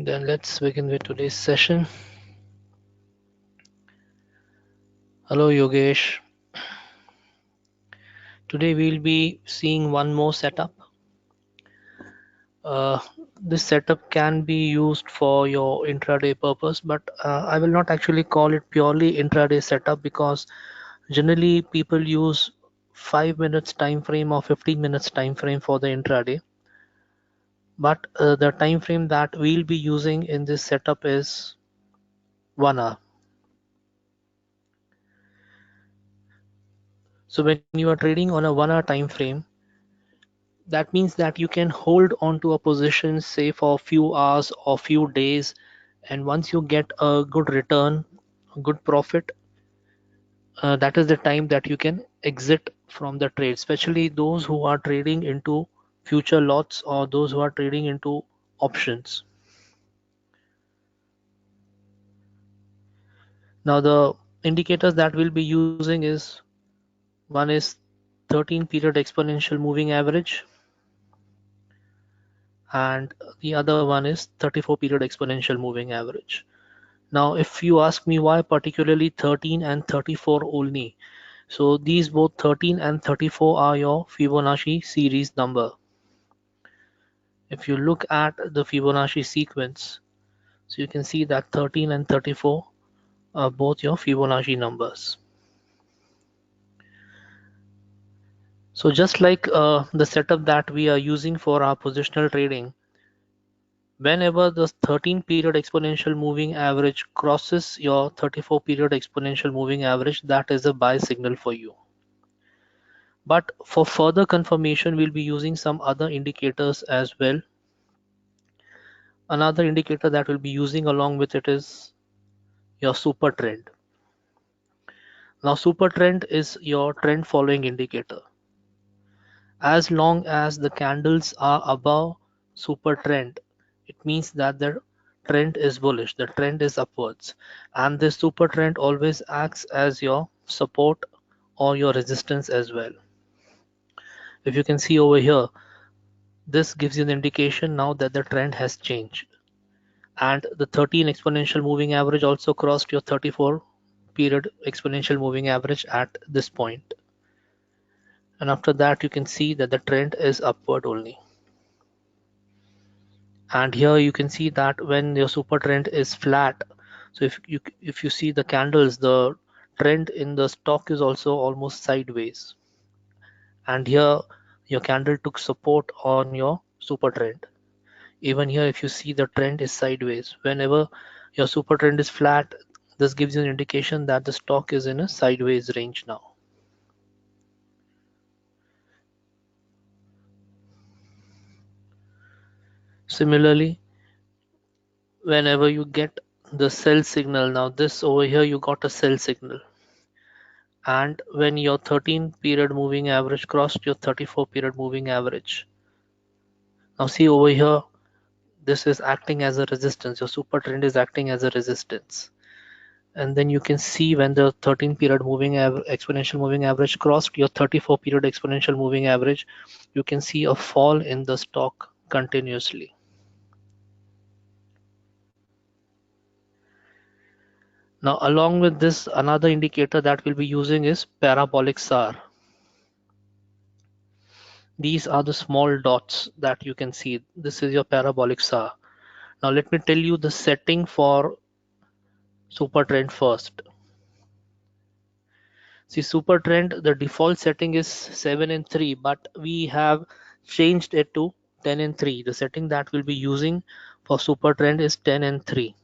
Then let's begin with today's session. Hello Yogesh. Today we'll be seeing one more setup. Uh, this setup can be used for your intraday purpose, but I will not actually call it purely intraday setup because generally people use 5 minutes time frame or 15 minutes time frame for the intraday. But the time frame that we'll be using in this setup is 1 hour. So when you are trading on a 1 hour time frame, that means that you can hold on to a position say for a few hours or few days, and once you get a good return, a good profit, that is the time that you can exit from the trade, especially those who are trading into future lots or those who are trading into options. Now the indicators that we'll be using is, one is 13 period exponential moving average, and the other one is 34 period exponential moving average. Now, if you ask me why particularly 13 and 34 only, so these both 13 and 34 are your Fibonacci series number. If you look at the Fibonacci sequence, so you can see that 13 and 34 are both your Fibonacci numbers. So just like the setup that we are using for our positional trading, whenever the 13 period exponential moving average crosses your 34 period exponential moving average, that is a buy signal for you. But for further confirmation, we'll be using some other indicators as well. Another indicator that we'll be using along with it is your super trend. Now, super trend is your trend following indicator. As long as the candles are above super trend, it means that the trend is bullish, the trend is upwards, and this super trend always acts as your support or your resistance as well. If you can see over here, this gives you the indication now that the trend has changed, and the 13 exponential moving average also crossed your 34 period exponential moving average at this point, and after that you can see that the trend is upward only. And here you can see that when your super trend is flat, so if you see the candles, the trend in the stock is also almost sideways, and here your candle took support on your super trend. Even here, if you see, the trend is sideways. Whenever your super trend is flat, this gives you an indication that the stock is in a sideways range now. Similarly, whenever you get the sell signal, now this over here you got a sell signal, and when your 13 period moving average crossed your 34 period moving average, now see over here, this is acting as a resistance. Your super trend is acting as a resistance, and then you can see when the 13 period moving exponential moving average crossed your 34 period exponential moving average, you can see a fall in the stock continuously. Now along with this, another indicator that we'll be using is parabolic SAR. These are the small dots that you can see. This is your parabolic SAR. Now let me tell you the setting for super trend first. See, super trend, the default setting is 7 and 3, but we have changed it to 10 and 3. The setting that we'll be using for super trend is 10 and 3.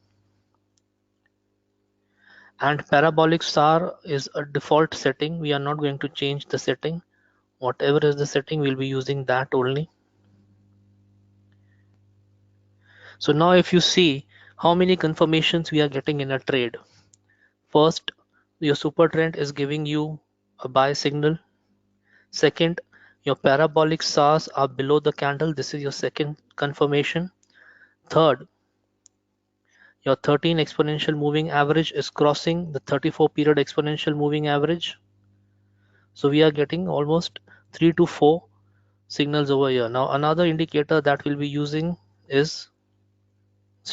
And parabolic SAR is a default setting. We are not going to change the setting. Whatever is the setting, we'll be using that only. So now if you see how many confirmations we are getting in a trade. First, your super trend is giving you a buy signal. Second, your parabolic SARs are below the candle. This is your second confirmation. Third, your 13 exponential moving average is crossing the 34 period exponential moving average. So we are getting almost 3 to 4 signals over here. Now another indicator that we'll be using is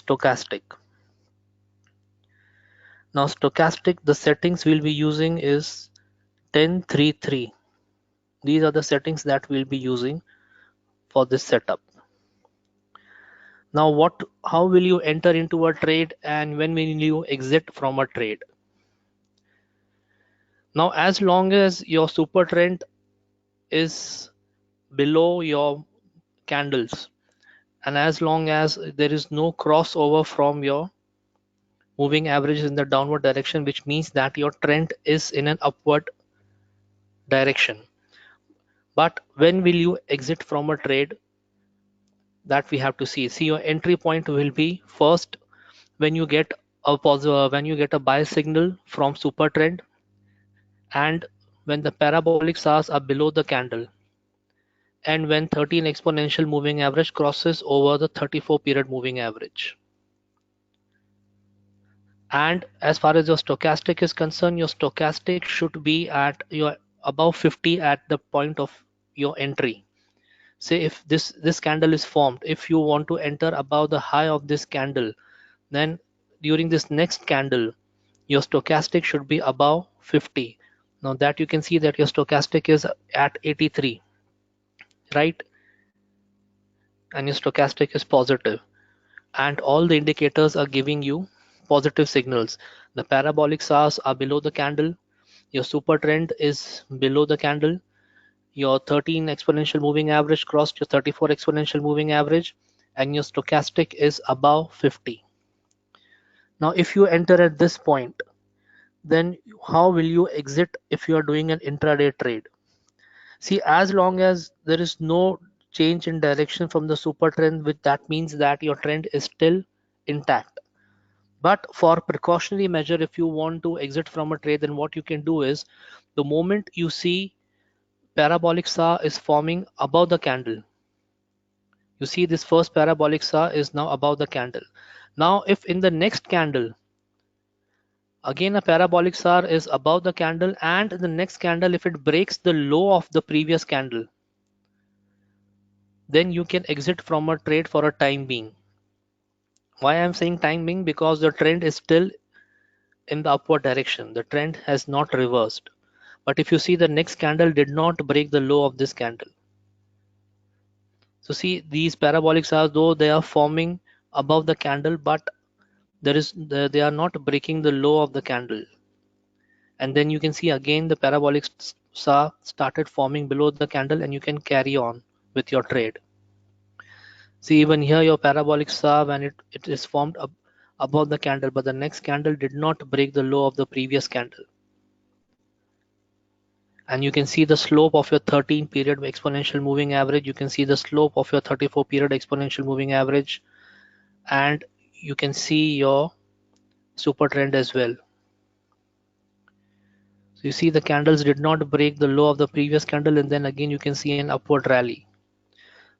stochastic. Now stochastic, the settings we'll be using is 10-3-3. These are the settings that we'll be using for this setup. Now how will you enter into a trade and when will you exit from a trade? Now as long as your super trend is below your candles and as long as there is no crossover from your moving average in the downward direction, which means that your trend is in an upward direction. But when will you exit from a trade? That we have to see your entry point will be first when you get a positive, when you get a buy signal from super trend and when the parabolic stars are below the candle and when 13 exponential moving average crosses over the 34 period moving average. And as far as your stochastic is concerned, your stochastic should be at your above 50 at the point of your entry. Say if this candle is formed, if you want to enter above the high of this candle, then during this next candle your stochastic should be above 50. Now that you can see that your stochastic is at 83, right? And your stochastic is positive and all the indicators are giving you positive signals. The parabolic stars are below the candle, your super trend is below the candle, your 13 exponential moving average crossed your 34 exponential moving average, and your stochastic is above 50. Now if you enter at this point, then how will you exit if you are doing an intraday trade? See, as long as there is no change in direction from the super trend, which that means that your trend is still intact. But for precautionary measure, if you want to exit from a trade, then what you can do is the moment you see parabolic saw is forming above the candle, you see this first parabolic saw is now above the candle. Now if in the next candle again a parabolic saw is above the candle and the next candle if it breaks the low of the previous candle, then you can exit from a trade for a time being. Why I'm saying time being? Because the trend is still in the upward direction, the trend has not reversed. But if you see the next candle did not break the low of this candle, so see these parabolics are though they are forming above the candle, but they are not breaking the low of the candle. And then you can see again the parabolic saw started forming below the candle and you can carry on with your trade. See even here your parabolic saw when it is formed up above the candle, but the next candle did not break the low of the previous candle. And you can see the slope of your 13 period exponential moving average, you can see the slope of your 34 period exponential moving average, and you can see your super trend as well. So you see the candles did not break the low of the previous candle and then again you can see an upward rally.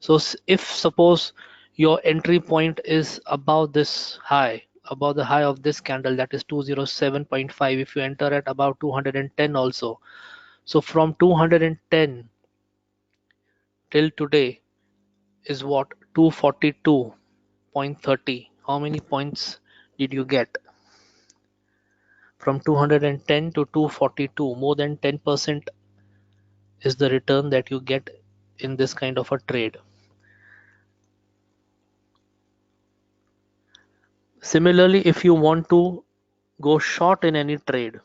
So if suppose your entry point is above this high, above the high of this candle, that is 207.5, if you enter at about 210 also, so from 210 till today is what, 242.30. How many points did you get? From 210 to 242, more than 10% is the return that you get in this kind of a trade. Similarly, if you want to go short in any trade,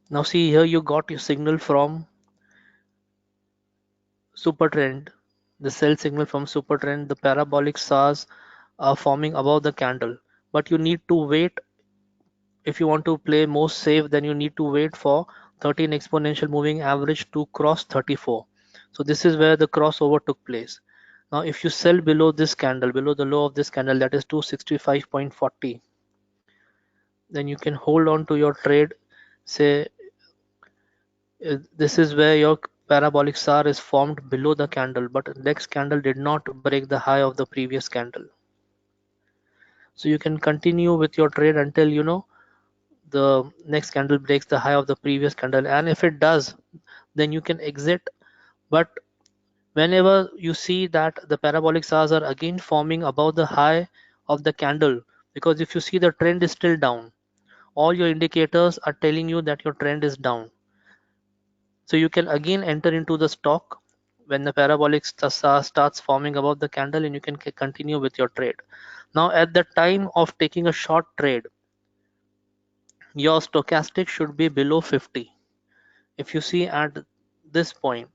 now see here you got your signal from super trend, the sell signal from super trend, the parabolic stars are forming above the candle, but you need to wait. If you want to play most safe, then you need to wait for 13 exponential moving average to cross 34. So this is where the crossover took place. Now if you sell below this candle, below the low of this candle, that is 265.40, then you can hold on to your trade. Say this is where your parabolic star is formed below the candle, but next candle did not break the high of the previous candle. So you can continue with your trade until you know the next candle breaks the high of the previous candle, and if it does, then you can exit. But Whenever you see that the parabolic stars are again forming above the high of the candle, because if you see the trend is still down, all your indicators are telling you that your trend is down. So you can again enter into the stock when the parabolic star starts forming above the candle, and you can continue with your trade. Now at the time of taking a short trade, your stochastic should be below 50. If you see at this point,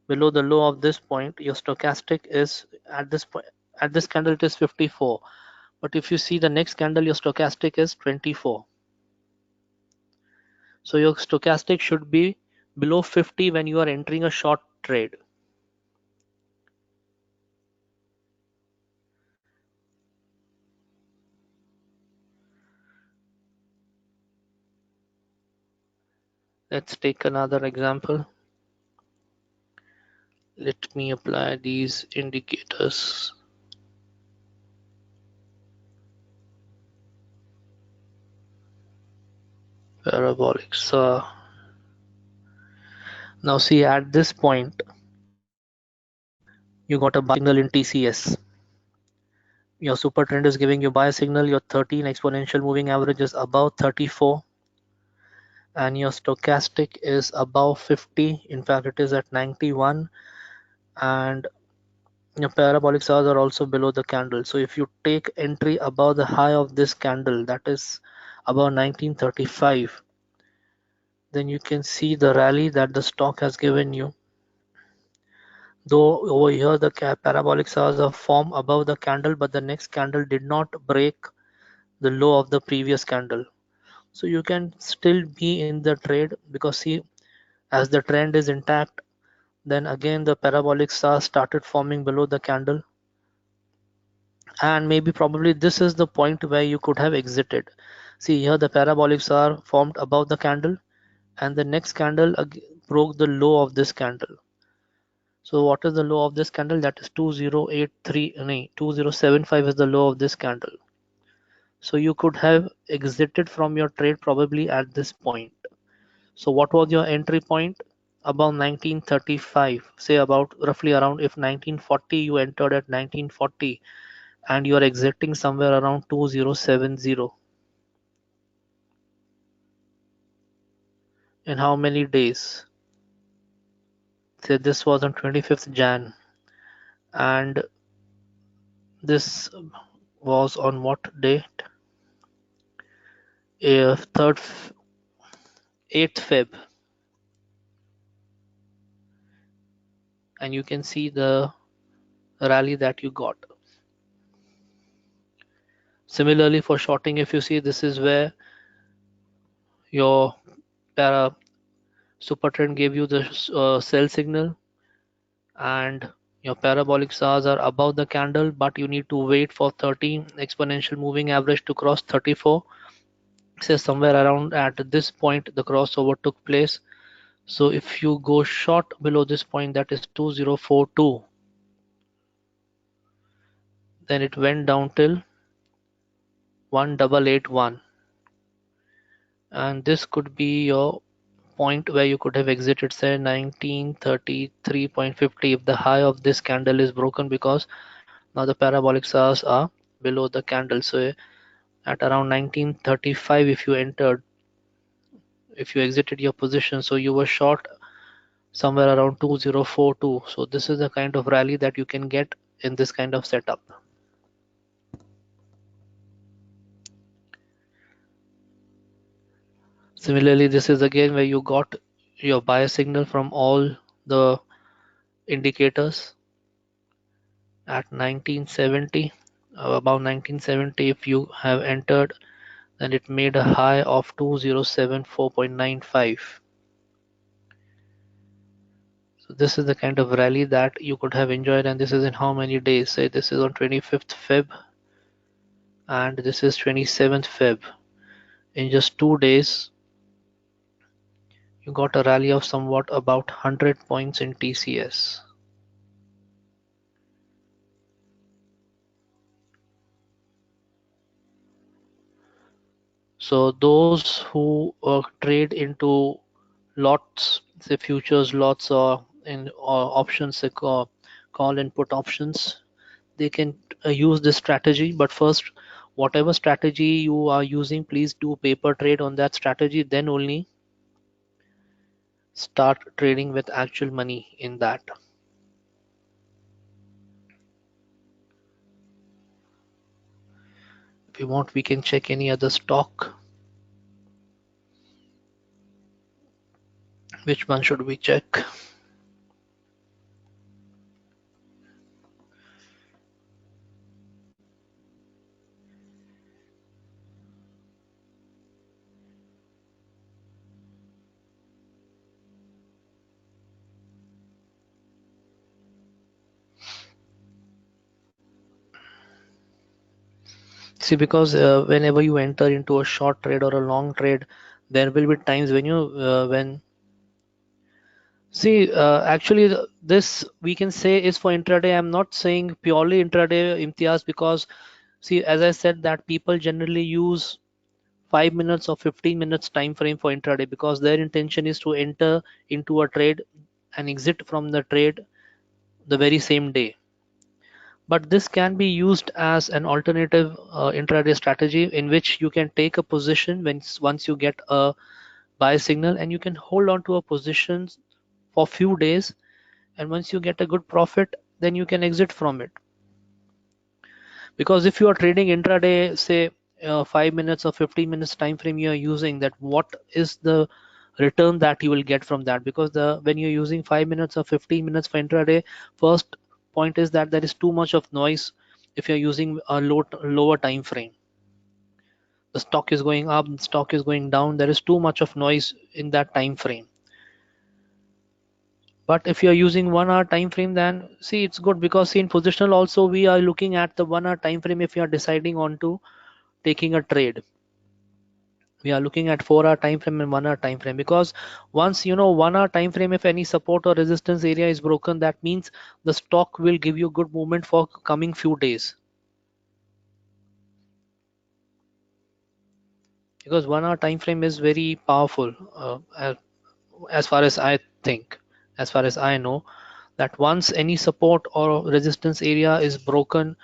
below the low of this point, your stochastic is at this point, at this candle it is 54. But if you see the next candle, your stochastic is 24. So your stochastic should be below 50 when you are entering a short trade. Let's take another example. Let me apply these indicators. Parabolic. So now see at this point, you got a buy signal in TCS. Your super trend is giving you buy signal. Your 13 exponential moving average is above 34, and your stochastic is above 50. In fact, it is at 91, and your parabolic stars are also below the candle. So if you take entry above the high of this candle, that is above 1935, then you can see the rally that the stock has given you. Though over here the parabolic stars are formed above the candle, but the next candle did not break the low of the previous candle. So you can still be in the trade, because see, as the trend is intact, then again the parabolic stars started forming below the candle, and maybe probably this is the point where you could have exited. See here the parabolic star formed above the candle, and the next candle broke the low of this candle. So what is the low of this candle? That is 2083, no, 2075 is the low of this candle. So you could have exited from your trade probably at this point. So what was your entry point? Above 1935, say about roughly around, if 1940 you entered at 1940, and you are exiting somewhere around 2070. In how many days? Say this was on 25th Jan, and this was on what date? 3rd, 8th Feb, and you can see the rally that you got. Similarly for shorting, if you see, this is where your para super trend gave you the sell signal, and your parabolic stars are above the candle, but you need to wait for 30 exponential moving average to cross 34. Say somewhere around at this point the crossover took place. So if you go short below this point, that is 2042, then it went down till 1881, and this could be your point where you could have exited, say 1933.50, if the high of this candle is broken, because now the parabolic stars are below the candle. So at around 1935, if you entered, if you exited your position, so you were short somewhere around 2042. So this is the kind of rally that you can get in this kind of setup. Similarly, this is again where you got your buy signal from all the indicators at 1970. About 1970, if you have entered, then it made a high of 2074.95. So this is the kind of rally that you could have enjoyed, and this is in how many days? Say this is on 25th Feb, and this is 27th Feb. In just 2 days, you got a rally of somewhat about 100 points in TCS. So those who trade into lots, say futures lots, or in or options, call and put options, they can use this strategy. But first, whatever strategy you are using, please do paper trade on that strategy, then only start trading with actual money in that. If you want, we can check any other stock. Which one should we check? See, because whenever you enter into a short trade or a long trade, there will be times when when see, actually, this we can say is for intraday. I'm not saying purely intraday, Imtiaz, because see, as I said, that people generally use 5 minutes or 15 minutes time frame for intraday because their intention is to enter into a trade and exit from the trade the very same day. But this can be used as an alternative intraday strategy in which you can take a position when once you get a buy signal, and you can hold on to a position for few days, and once you get a good profit, then you can exit from it. Because if you are trading intraday, say 5 minutes or 15 minutes time frame you are using, that what is the return that you will get from that? Because the when you're using 5 minutes or 15 minutes for intraday, first point is that there is too much of noise. If you're using a lower time frame, the stock is going up, the stock is going down, there is too much of noise in that time frame. But if you're using 1 hour time frame, then see, it's good, because see, in positional also we are looking at the 1 hour time frame. If you are deciding on to taking a trade, we are looking at 4 hour time frame and 1 hour time frame, because once 1 hour time frame, if any support or resistance area is broken, that means the stock will give you good movement for coming few days, because 1 hour time frame is very powerful, as far as I think, as far as I know, that once any support or resistance area is broken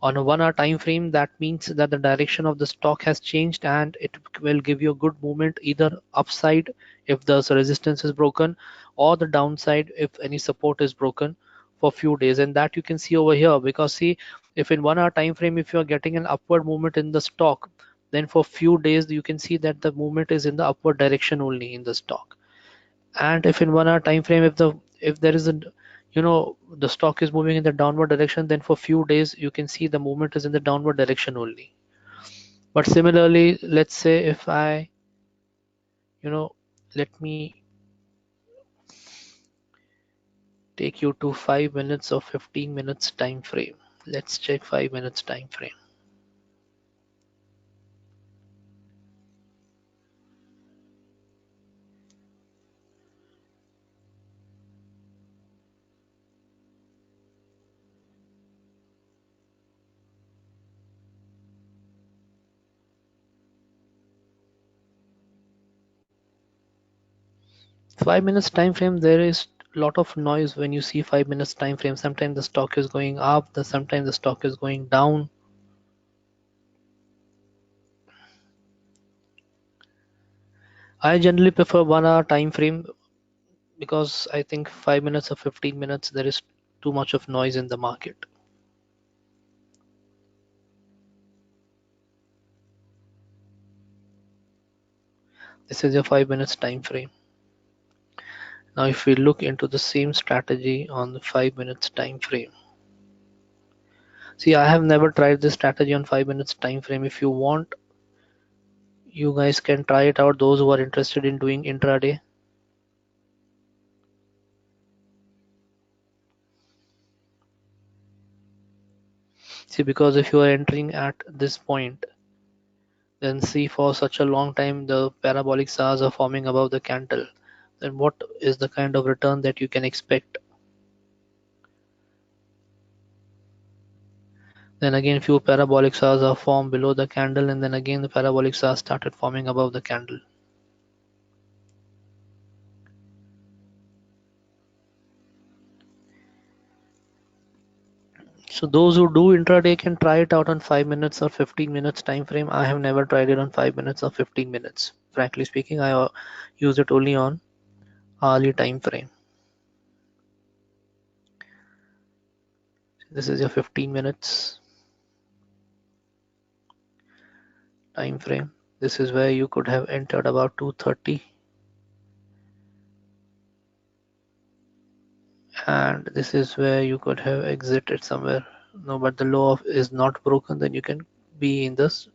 on a 1 hour time frame, that means that the direction of the stock has changed, and it will give you a good movement either upside if the resistance is broken, or the downside if any support is broken for few days. And that you can see over here, because see, if in 1 hour time frame, if you are getting an upward movement in the stock, then for few days you can see that the movement is in the upward direction only in the stock. And if in 1 hour time frame, if there is a the stock is moving in the downward direction, then for few days you can see the movement is in the downward direction only. But similarly, let's say if I you know let me take you to 5 minutes or 15 minutes time frame. Let's check 5 minutes time frame. 5 minutes time frame, there is lot of noise when you see 5 minutes time frame. Sometimes the stock is going up, sometimes the stock is going down. I generally prefer 1 hour time frame, because I think 5 minutes or 15 minutes, there is too much of noise in the market. This is your 5 minutes time frame. Now if we look into the same strategy on the 5 minutes time frame, see, I have never tried this strategy on 5 minutes time frame. If you want, you guys can try it out, those who are interested in doing intraday. See, because if you are entering at this point, then see, for such a long time the parabolic stars are forming above the candle, then what is the kind of return that you can expect? Then again few parabolic stars are formed below the candle, and then again the parabolic stars started forming above the candle. So those who do intraday can try it out on 5 minutes or 15 minutes time frame. I have never tried it on 5 minutes or 15 minutes. Frankly speaking, I use it only on hourly time frame. This is your 15 minutes time frame. This is where you could have entered about 2:30, and this is where you could have exited somewhere. No, but the law is not broken, then you can be in this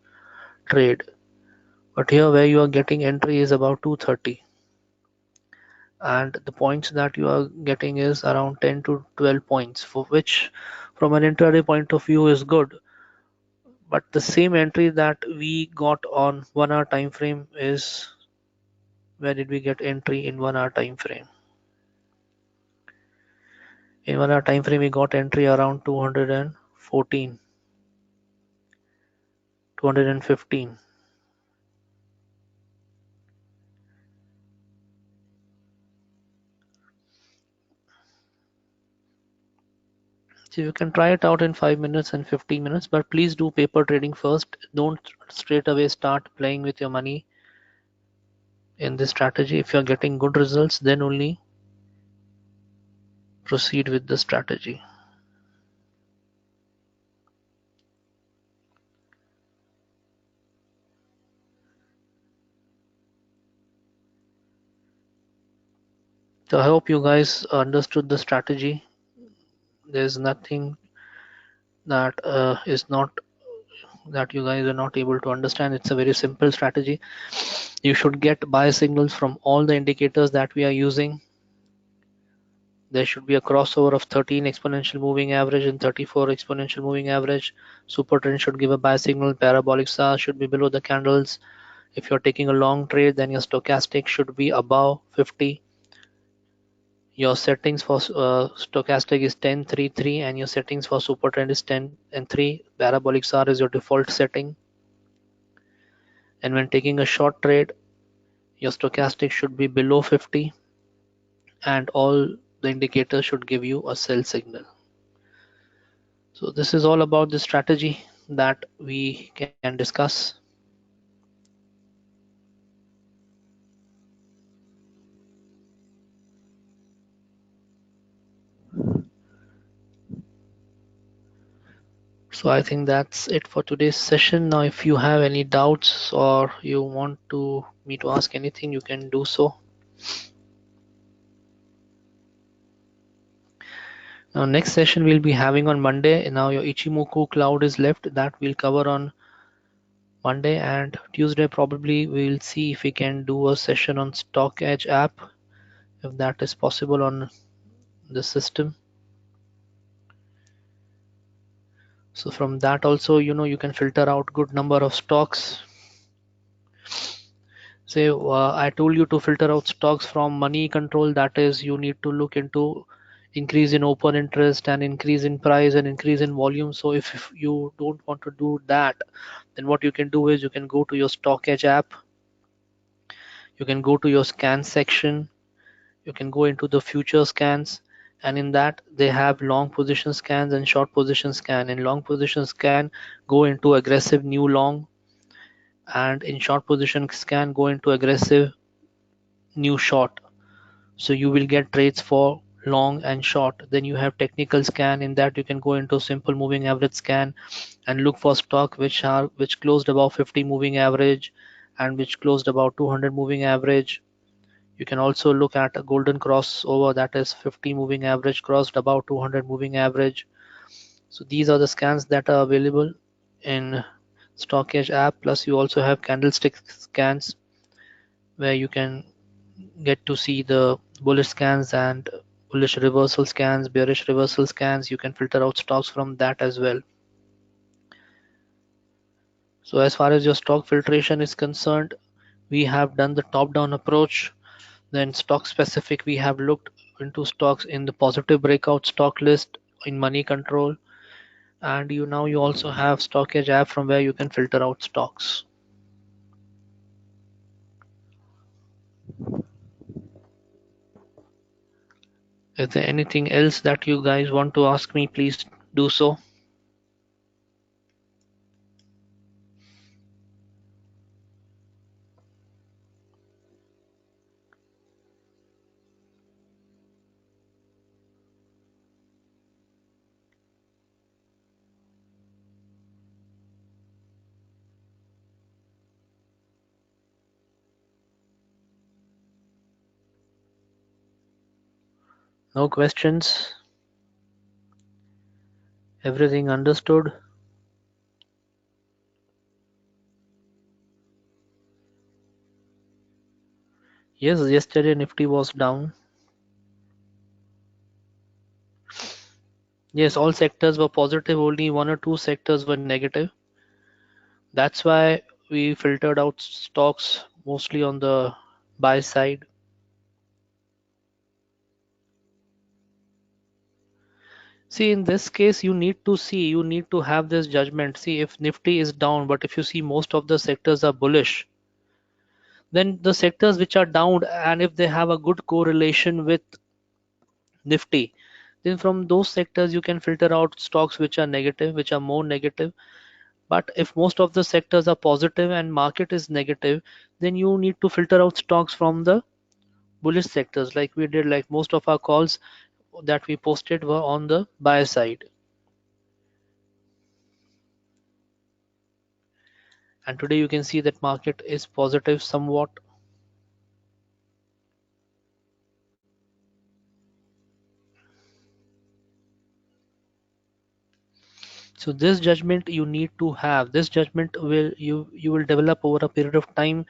trade. But here where you are getting entry is about 2:30, and the points that you are getting is around 10 to 12 points, for which from an intraday point of view is good. But the same entry that we got on 1 hour time frame is, where did we get entry in 1 hour time frame? In 1 hour time frame we got entry around 214, 215. So you can try it out in 5 minutes and 15 minutes, but please do paper trading first. Don't straight away start playing with your money in this strategy. If you're getting good results, then only proceed with the strategy. So I hope you guys understood the strategy. There's nothing that is not that you guys are not able to understand. It's a very simple strategy. You should get buy signals from all the indicators that we are using. There should be a crossover of 13 exponential moving average and 34 exponential moving average. Super trend should give a buy signal. Parabolic star should be below the candles. If you're taking a long trade, then your stochastic should be above 50. Your settings for stochastic is 10-3-3, and your settings for super trend is 10 and 3. Parabolic star is your default setting. And when taking a short trade, your stochastic should be below 50, and all the indicators should give you a sell signal. So this is all about the strategy that we can discuss. So I think that's it for today's session. Now if you have any doubts or you want me to ask anything, you can do so. Now next session we'll be having on Monday. Now your Ichimoku cloud is left, that we'll cover on Monday, and Tuesday probably we'll see if we can do a session on Stock Edge app, if that is possible on the system. So from that also, you can filter out good number of stocks. Say I told you to filter out stocks from money control. That is, you need to look into increase in open interest and increase in price and increase in volume. So if you don't want to do that, then what you can do is you can go to your Stock Edge app, you can go to your scan section, you can go into the future scans, and in that they have long position scans and short position scan. In long position scan, go into aggressive new long, and in short position scan, go into aggressive new short. So you will get trades for long and short. Then you have technical scan. In that you can go into simple moving average scan and look for stock which closed above 50 moving average and which closed about 200 moving average. You can also look at a golden crossover, that is 50 moving average crossed about 200 moving average. So these are the scans that are available in Stockage app. Plus you also have candlestick scans where you can get to see the bullish scans and bullish reversal scans, bearish reversal scans. You can filter out stocks from that as well. So as far as your stock filtration is concerned, we have done the top down approach. Then stock specific, we have looked into stocks in the positive breakout stock list in money control, and you also have Stockage app from where you can filter out stocks. Is there anything else that you guys want to ask me? Please do so. No questions? Everything understood? Yes, yesterday Nifty was down. Yes, all sectors were positive, only one or two sectors were negative. That's why we filtered out stocks mostly on the buy side. See, in this case, you need to have this judgment. See, if Nifty is down, but if you see most of the sectors are bullish, then the sectors which are down, and if they have a good correlation with Nifty, then from those sectors you can filter out stocks which are negative, which are more negative. But if most of the sectors are positive and market is negative, then you need to filter out stocks from the bullish sectors, like we did. Like most of our calls that we posted were on the buy side, and today you can see that market is positive somewhat. So this judgment you need to have. This judgment will you will develop over a period of time.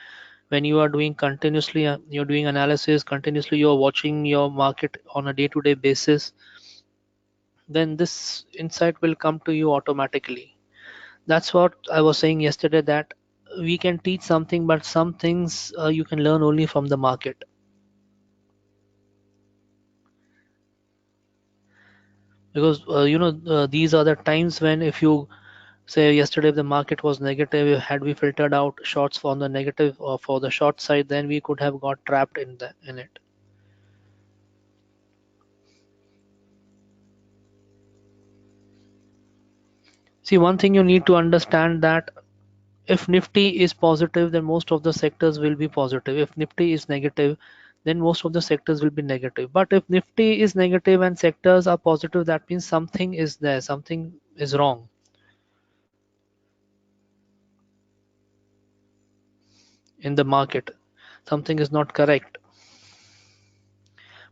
When you are doing continuously, you're doing analysis continuously, you're watching your market on a day-to-day basis, then this insight will come to you automatically. That's what I was saying yesterday, that we can teach something, but some things you can learn only from the market. Because these are the times when, if you say yesterday if the market was negative, had we filtered out shorts from the negative or for the short side, then we could have got trapped in it. See, one thing you need to understand, that if Nifty is positive, then most of the sectors will be positive. If Nifty is negative, then most of the sectors will be negative. But if Nifty is negative and sectors are positive, that means something is there, something is wrong in the market. Something is not correct.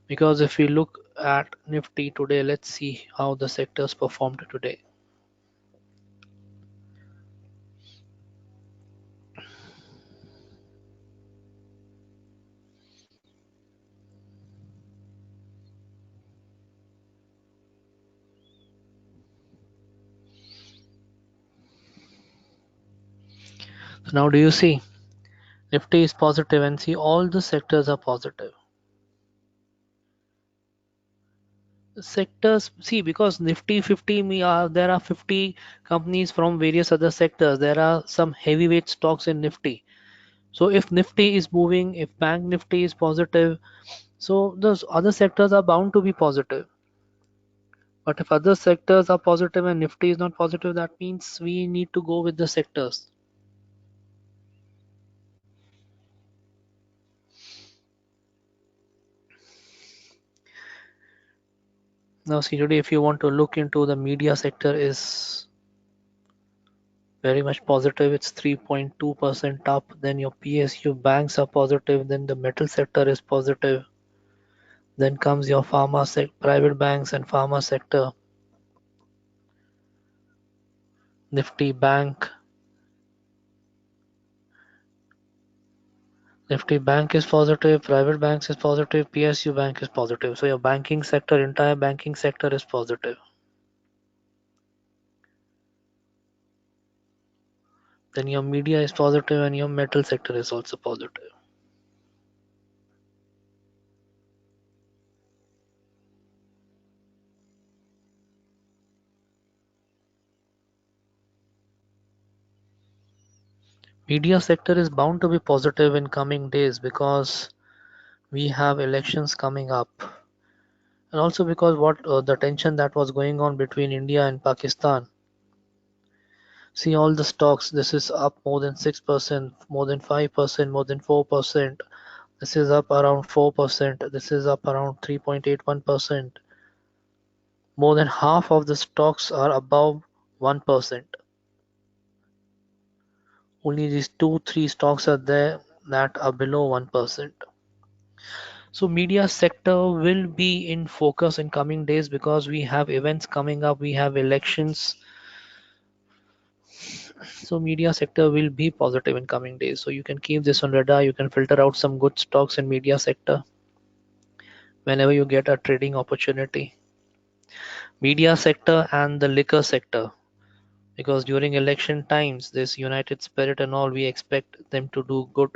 Because if we look at Nifty today, let's see how the sectors performed today. So now do you see Nifty is positive, and see all the sectors are positive. Sectors, see, because Nifty 50, there are 50 companies from various other sectors. There are some heavyweight stocks in Nifty. So if Nifty is moving, if Bank Nifty is positive, so those other sectors are bound to be positive. But if other sectors are positive and Nifty is not positive, that means we need to go with the sectors. Now see, today if you want to look into, the media sector is very much positive. It's 3.2% up. Then your PSU banks are positive. Then the metal sector is positive. Then comes your private banks and pharma sector. Nifty Bank. Nifty Bank is positive. Private banks is positive. PSU Bank is positive. So your banking sector, entire banking sector is positive. Then your media is positive and your metal sector is also positive. Media sector is bound to be positive in coming days, because we have elections coming up, and also because what the tension that was going on between India and Pakistan. See all the stocks. This is up more than 6%, more than 5%, more than 4%. This is up around 4%. This is up around 3.81%. More than half of the stocks are above 1%. Only these two, three stocks are there that are below 1%. So media sector will be in focus in coming days because we have events coming up, we have elections. So media sector will be positive in coming days. So you can keep this on radar. You can filter out some good stocks in media sector whenever you get a trading opportunity. Media sector and the liquor sector. Because during election times, this United Spirit and all, we expect them to do good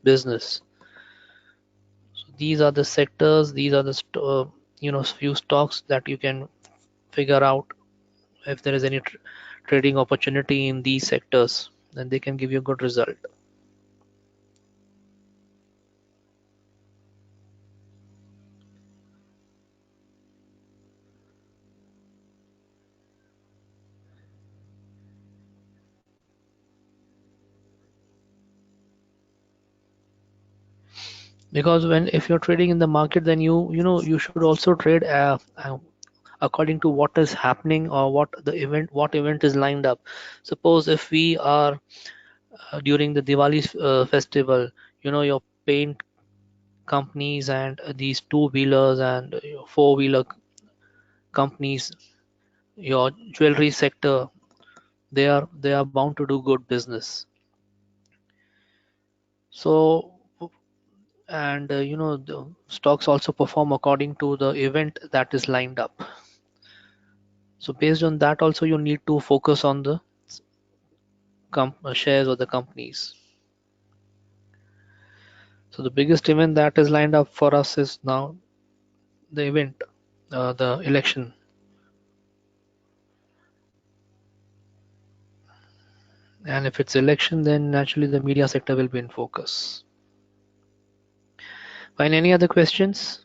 business. So these are the sectors, these are the few stocks that you can figure out if there is any trading opportunity in these sectors, then they can give you a good result. Because when if you're trading in the market, then you should also trade according to what is happening or what event is lined up. Suppose if we are during the Diwali festival, your paint companies and these two-wheelers and four-wheeler companies, your jewelry sector, they are bound to do good business. So, and the stocks also perform according to the event that is lined up. So based on that also you need to focus on the shares of the companies. So the biggest event that is lined up for us is now the event, the election. And if it's election, then naturally the media sector will be in focus. Fine, any other questions?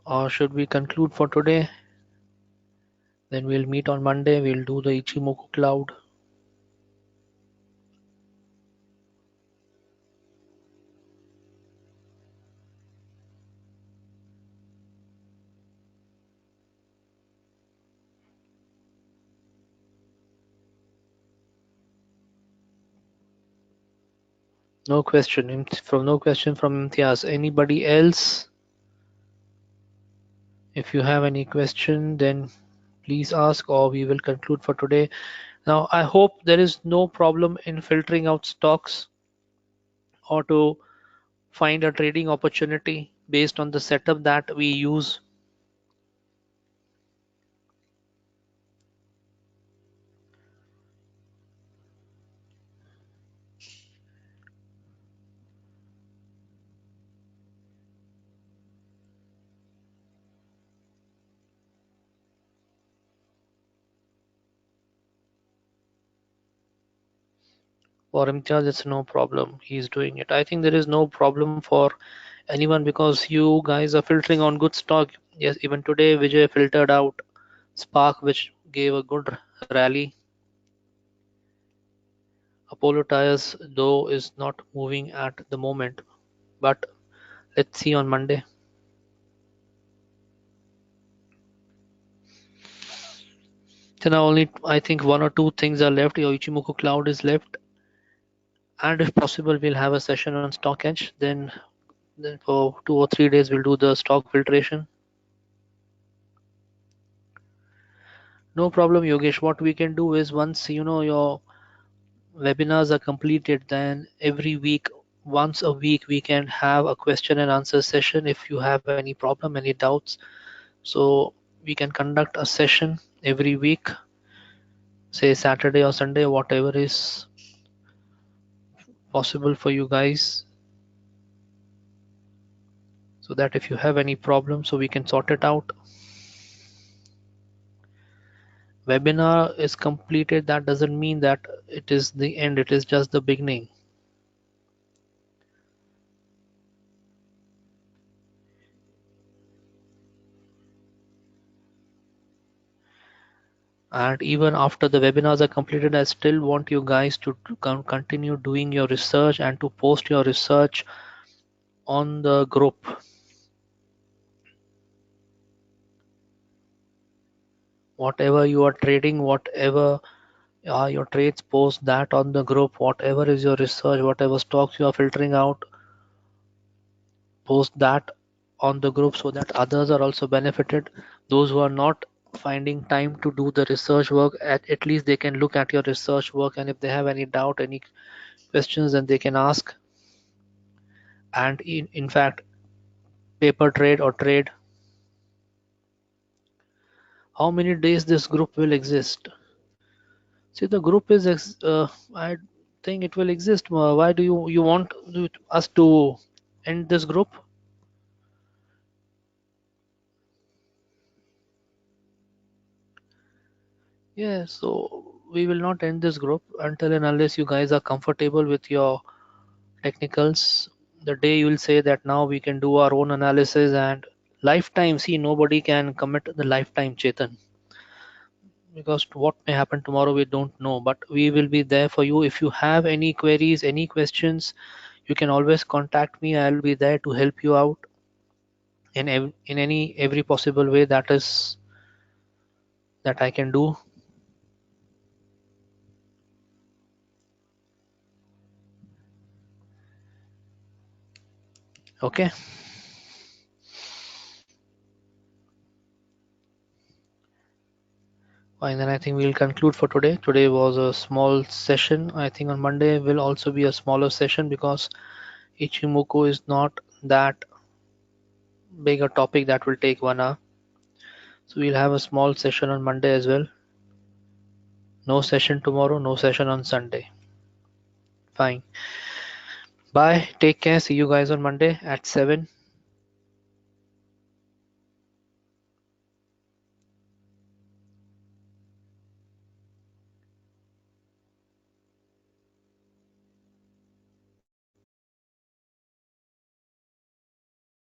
Or should we conclude for today? Then we'll meet on Monday. We'll do the Ichimoku cloud. No question from Imtiaz. Anybody else? If you have any question, then please ask or we will conclude for today. Now, I hope there is no problem in filtering out stocks or to find a trading opportunity based on the setup that we use. For Imtiaz, it's no problem. He's doing it. I think there is no problem for anyone because you guys are filtering on good stock. Yes, even today Vijay filtered out Spark, which gave a good rally. Apollo Tyres, though, is not moving at the moment, but let's see on Monday. So now only I think one or two things are left. Your Ichimoku Cloud is left, and if possible, we'll have a session on Stock Edge. Then for 2 or 3 days, we'll do the stock filtration. No problem, Yogesh. What we can do is once your webinars are completed, then every week, once a week, we can have a question and answer session if you have any problem, any doubts. So we can conduct a session every week, say Saturday or Sunday, whatever is possible for you guys, so that if you have any problem, so we can sort it out. Webinar is completed, that doesn't mean that it is the end, it is just the beginning. And even after the webinars are completed, I still want you guys to continue doing your research and to post your research on the group. Whatever you are trading, whatever your trades, post that on the group. Whatever is your research, whatever stocks you are filtering out, post that on the group so that others are also benefited. Those who are not finding time to do the research work, at least they can look at your research work, and if they have any doubt, any questions, then they can ask. And in fact, paper trade or trade, how many days this group will exist? See, the group is I think it will exist. Why do you want us to end this group? Yeah, so we will not end this group until and unless you guys are comfortable with your technicals. The day you will say that now we can do our own analysis and lifetime, see, nobody can commit the lifetime, Chetan, because what may happen tomorrow we don't know, but we will be there for you. If you have any queries, any questions, you can always contact me. I'll be there to help you out in any every possible way that I can do. Okay, fine, then I think we'll conclude for today. Today was a small session. I think on Monday will also be a smaller session because Ichimoku is not that big a topic that will take 1 hour. So we'll have a small session on Monday as well. No session tomorrow, no session on Sunday. Fine. Bye. Take care. See you guys on Monday at 7.